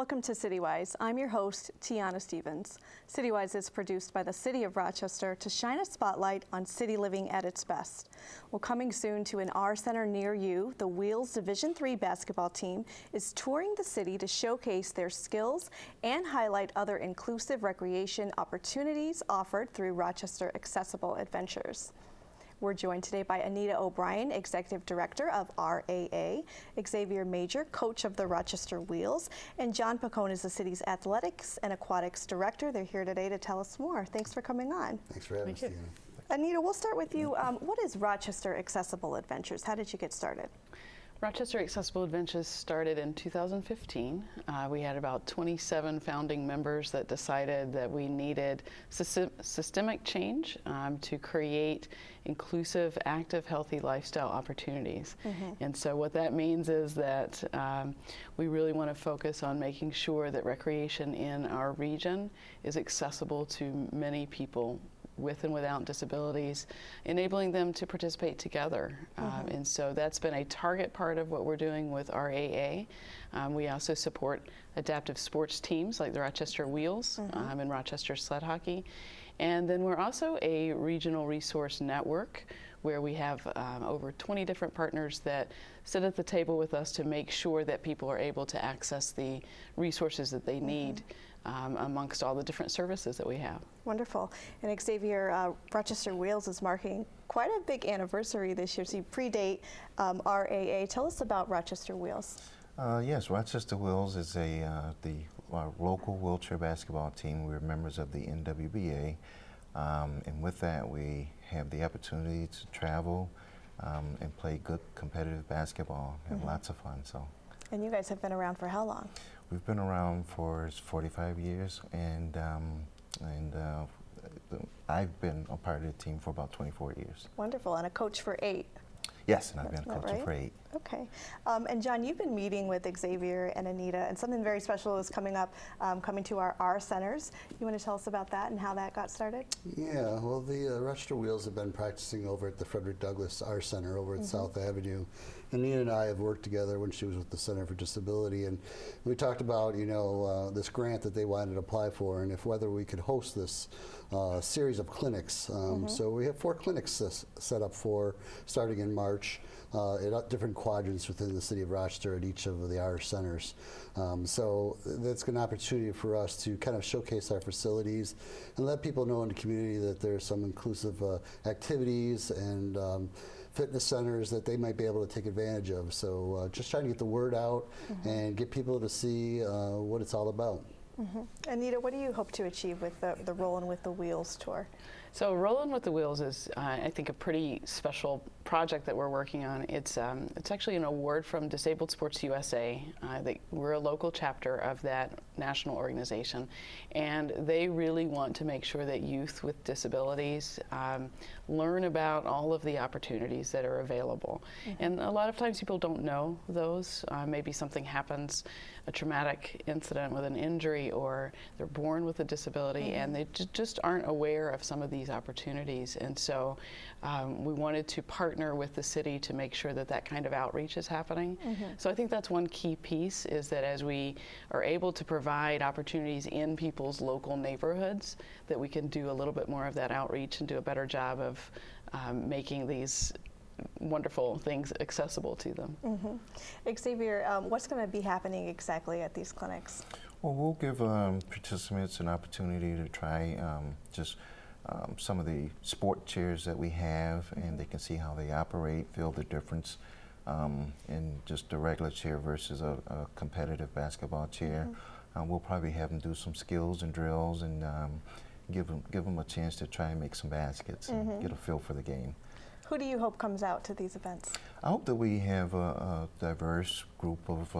Welcome to CityWise. I'm your host, Tiana Stevens. CityWise is produced by the City of Rochester to shine a spotlight on city living at its best. Well, coming soon to an R Center near you, the Wheels Division III basketball team is touring the city to showcase their skills and highlight other inclusive recreation opportunities offered through Rochester Accessible Adventures. We're joined today by Anita O'Brien, Executive Director of RAA, Xavier Major, Coach of the Rochester Wheels, and John Picone is the city's Athletics and Aquatics Director. They're here today to tell us more. Thanks for coming on. Thanks for having us, Tina. Anita, we'll start with you. What is Rochester Accessible Adventures? How did you get started? Rochester Accessible Adventures started in 2015. We had about 27 founding members that decided that we needed systemic change to create inclusive, active, healthy lifestyle opportunities. And so what that means is that we really want to focus on making sure that recreation in our region is accessible to many people with and without disabilities, enabling them to participate together. And so that's been a target part of what we're doing with RAA. We also support adaptive sports teams like the Rochester Wheels and Rochester Sled Hockey. And then we're also a regional resource network where we have over 20 different partners that sit at the table with us to make sure that people are able to access the resources that they need amongst all the different services that we have. Wonderful. And Xavier, Rochester Wheels is marking quite a big anniversary this year, so you predate RAA. Tell us about Rochester Wheels. Yes, Rochester Wheels is our local wheelchair basketball team. We're members of the NWBA, and with that we have the opportunity to travel and play good competitive basketball and have lots of fun. So. And you guys have been around for how long? We've been around for 45 years, and I've been a part of the team for about 24 years. Wonderful, and a coach for 8. Yes, and I've been a coach for 8. Okay. And John, you've been meeting with Xavier and Anita, and something very special is coming up, coming to our R centers. You want to tell us about that and how that got started? Yeah, well, the Rochester Wheels have been practicing over at the Frederick Douglass R Center over at South Avenue. Anita and I have worked together when she was with the Center for Disability, and we talked about, this grant that they wanted to apply for, and if whether we could host this series of clinics. So we have 4 clinics set up for starting in March at different quadrants within the city of Rochester at each of the R centers. So that's an opportunity for us to kind of showcase our facilities and let people know in the community that there's some inclusive activities and fitness centers that they might be able to take advantage of. So just trying to get the word out and get people to see what it's all about. Anita, what do you hope to achieve with the Rollin' with the Wheels tour? So Rollin' with the Wheels is, I think, a pretty special project that we're working on. It's actually an award from Disabled Sports USA. We're a local chapter of that national organization, and they really want to make sure that youth with disabilities learn about all of the opportunities that are available. And a lot of times people don't know those. Maybe something happens, a traumatic incident with an injury, or they're born with a disability, and they just aren't aware of some of these opportunities. And so we wanted to partner with the city to make sure that that kind of outreach is happening. So I think that's one key piece, is that as we are able to provide opportunities in people's local neighborhoods, that we can do a little bit more of that outreach and do a better job of making these wonderful things accessible to them. Xavier, what's going to be happening exactly at these clinics? Well, we'll give participants an opportunity to try some of the sport chairs that we have, and they can see how they operate, feel the difference in just a regular chair versus a competitive basketball chair. We'll probably have them do some skills and drills, and give them a chance to try and make some baskets and get a feel for the game. Who do you hope comes out to these events? I hope that we have a diverse group of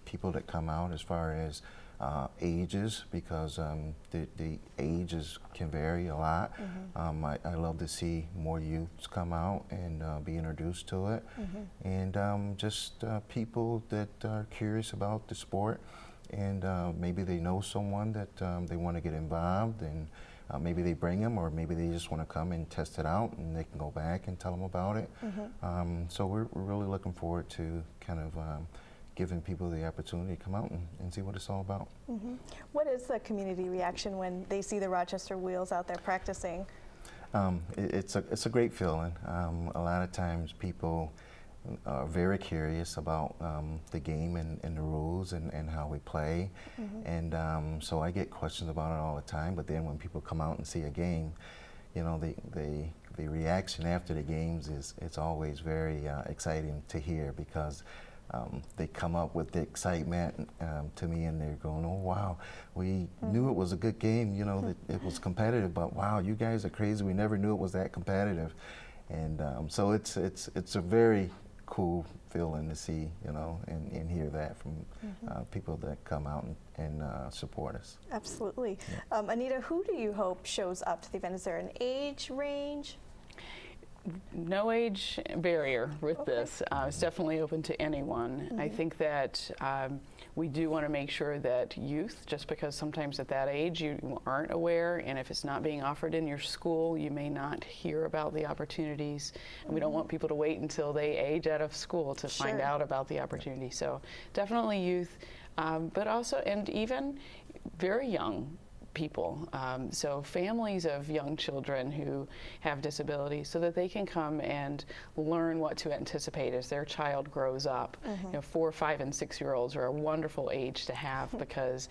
people that come out as far as ages, because the ages can vary a lot. I love to see more youths come out and be introduced to it, and just people that are curious about the sport, and maybe they know someone that they want to get involved, and maybe they bring them, or maybe they just want to come and test it out, and they can go back and tell them about it. So we're really looking forward to kind of giving people the opportunity to come out and see what it's all about. What is the community reaction when they see the Rochester Wheels out there practicing? It's a great feeling. A lot of times people are very curious about the game and the rules and how we play, and so I get questions about it all the time. But then when people come out and see a game, you know, the reaction after the games it's always very exciting to hear, because they come up with the excitement to me, and they're going, "Oh wow, we knew it was a good game. You know, that it was competitive, but wow, you guys are crazy. We never knew it was that competitive." And so it's a very cool feeling to see, you know, and hear that from people that come out and support us. Absolutely. Anita, who do you hope shows up to the event? Is there an age range? No age barrier with this. It's definitely open to anyone. I think that we do want to make sure that youth, just because sometimes at that age you aren't aware, and if it's not being offered in your school, you may not hear about the opportunities. And we don't want people to wait until they age out of school to find out about the opportunity. So definitely youth, but also, and even very young people, so families of young children who have disabilities, so that they can come and learn what to anticipate as their child grows up. You know, 4, 5, and 6-year-olds are a wonderful age to have, because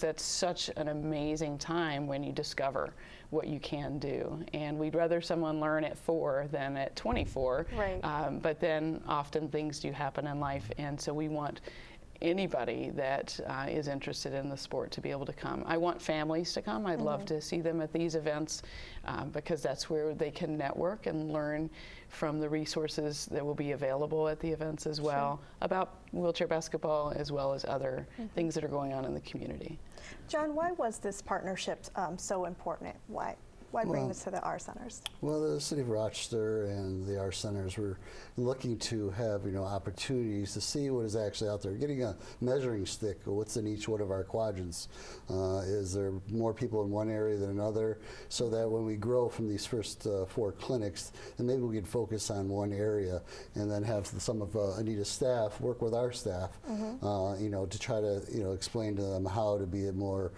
that's such an amazing time when you discover what you can do. And we'd rather someone learn at 4 than at 24. Right. But then often things do happen in life, and so we want anybody that is interested in the sport to be able to come. I want families to come. I'd love to see them at these events, because that's where they can network and learn from the resources that will be available at the events as well, about wheelchair basketball as well as other things that are going on in the community. John, why was this partnership so important? Why bring this to the R Centers? Well, the City of Rochester and the R Centers were looking to have, you know, opportunities to see what is actually out there, getting a measuring stick of what's in each one of our quadrants. Is there more people in one area than another, so that when we grow from these first 4 clinics, then maybe we can focus on one area and then have some of Anita's staff work with our staff, you know, to try to, you know, explain to them how to be more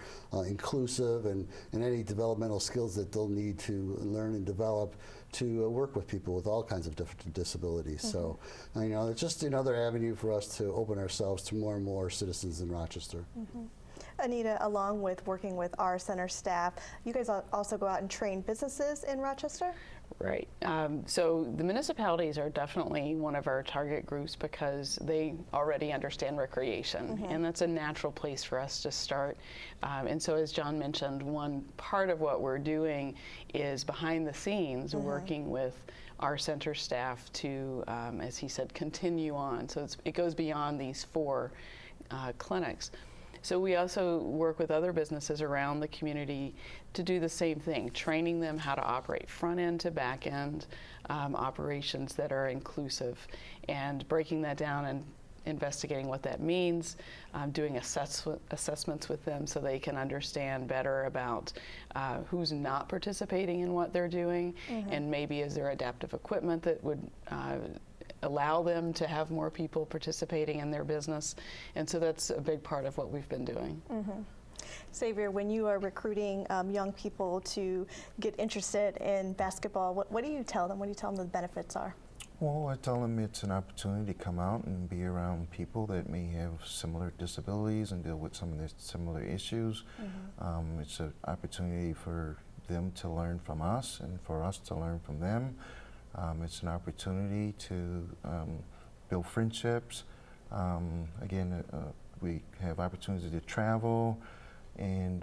inclusive and any developmental skills that they'll need to learn and develop to work with people with all kinds of different disabilities. So, you know, it's just another avenue for us to open ourselves to more and more citizens in Rochester. Anita, along with working with our center staff, you guys also go out and train businesses in Rochester? Right. So the municipalities are definitely one of our target groups, because they already understand recreation, and that's a natural place for us to start. And so, as John mentioned, one part of what we're doing is behind the scenes working with our center staff to, as he said, continue on. So it goes beyond these 4 clinics. So we also work with other businesses around the community to do the same thing, training them how to operate front end to back end operations that are inclusive, and breaking that down and investigating what that means, doing assessments with them so they can understand better about who's not participating in what they're doing, and maybe is there adaptive equipment that would allow them to have more people participating in their business. And so that's a big part of what we've been doing. Xavier, when you are recruiting young people to get interested in basketball, what do you tell them? What do you tell them the benefits are? Well, I tell them it's an opportunity to come out and be around people that may have similar disabilities and deal with some of the similar issues. It's an opportunity for them to learn from us and for us to learn from them. It's an opportunity to build friendships. Again, we have opportunities to travel, and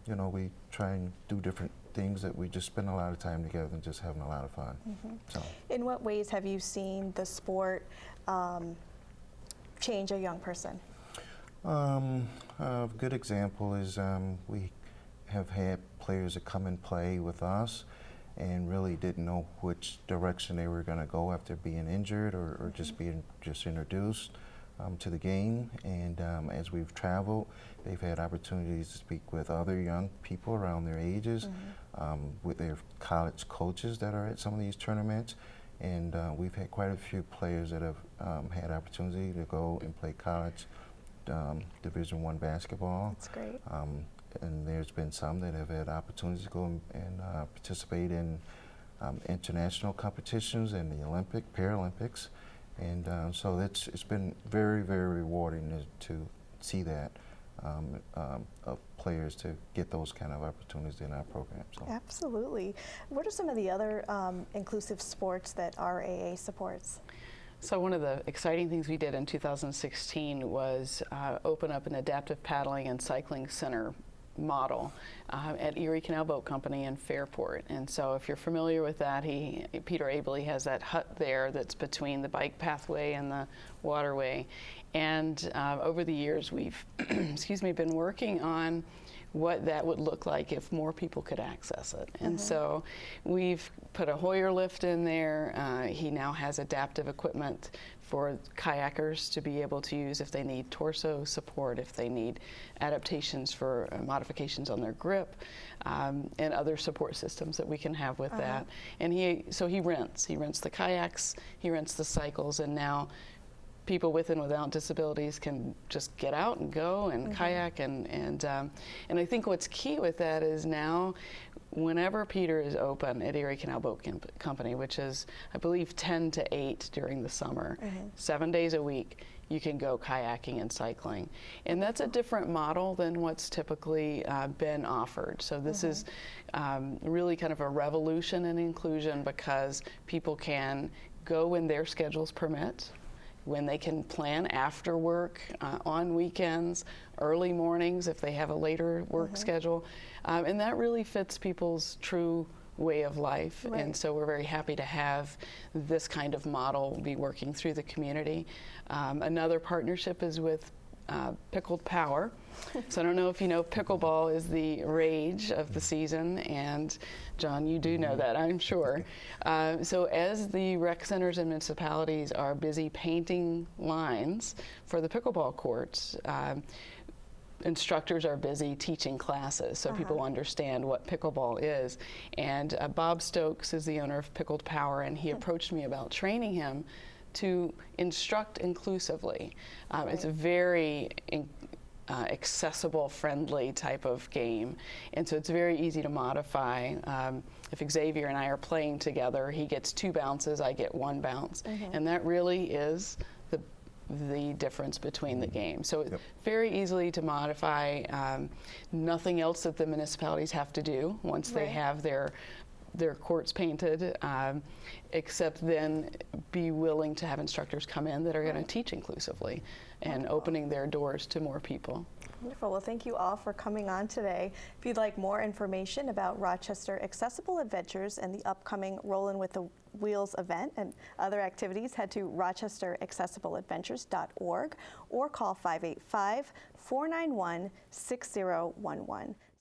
you know, we try and do different things that we just spend a lot of time together and just having a lot of fun. So, in what ways have you seen the sport change a young person? A good example is we have had players that come and play with us and really didn't know which direction they were going to go after being injured or just being introduced to the game. And as we've traveled, they've had opportunities to speak with other young people around their ages, with their college coaches that are at some of these tournaments, And we've had quite a few players that have had opportunity to go and play college Division I basketball. That's great. And there's been some that have had opportunities to go and participate in international competitions and the Paralympics. And so it's been very, very rewarding to see that of players to get those kind of opportunities in our program. So. Absolutely. What are some of the other inclusive sports that RAA supports? So one of the exciting things we did in 2016 was open up an adaptive paddling and cycling center model at Erie Canal Boat Company in Fairport. And so if you're familiar with that, Peter Abley has that hut there that's between the bike pathway and the waterway. And over the years we've been working on what that would look like if more people could access it. And so we've put a Hoyer lift in there. He now has adaptive equipment for kayakers to be able to use if they need torso support, if they need adaptations for modifications on their grip, and other support systems that we can have with that. And he rents the kayaks, he rents the cycles, and now people with and without disabilities can just get out and go and kayak, and I think what's key with that is now whenever Peter is open at Erie Canal Boat Company, which is I believe 10 to 8 during the summer, 7 days a week, you can go kayaking and cycling. And that's a different model than what's typically been offered. So this is really kind of a revolution in inclusion, because people can go when their schedules permit, when they can plan after work, on weekends, early mornings if they have a later work schedule. And that really fits people's true way of life. Right. And so we're very happy to have this kind of model be working through the community. Another partnership is with Pickled Power. So I don't know if you know, pickleball is the rage of the season, and John, you do know that, I'm sure. So as the rec centers and municipalities are busy painting lines for the pickleball courts, instructors are busy teaching classes so people understand what pickleball is. And Bob Stokes is the owner of Pickled Power, and he approached me about training him to instruct inclusively. It's a very accessible, friendly type of game, and so it's very easy to modify. If Xavier and I are playing together, he gets 2 bounces, I get 1 bounce, and that really is the difference between the games. So it's very easily to modify. Nothing else that the municipalities have to do once they have their courts painted, except then be willing to have instructors come in that are going to teach inclusively and opening their doors to more people. Wonderful. Well, thank you all for coming on today. If you'd like more information about Rochester Accessible Adventures and the upcoming Rollin' with the Wheels event and other activities, head to rochesteraccessibleadventures.org or call 585-491-6011.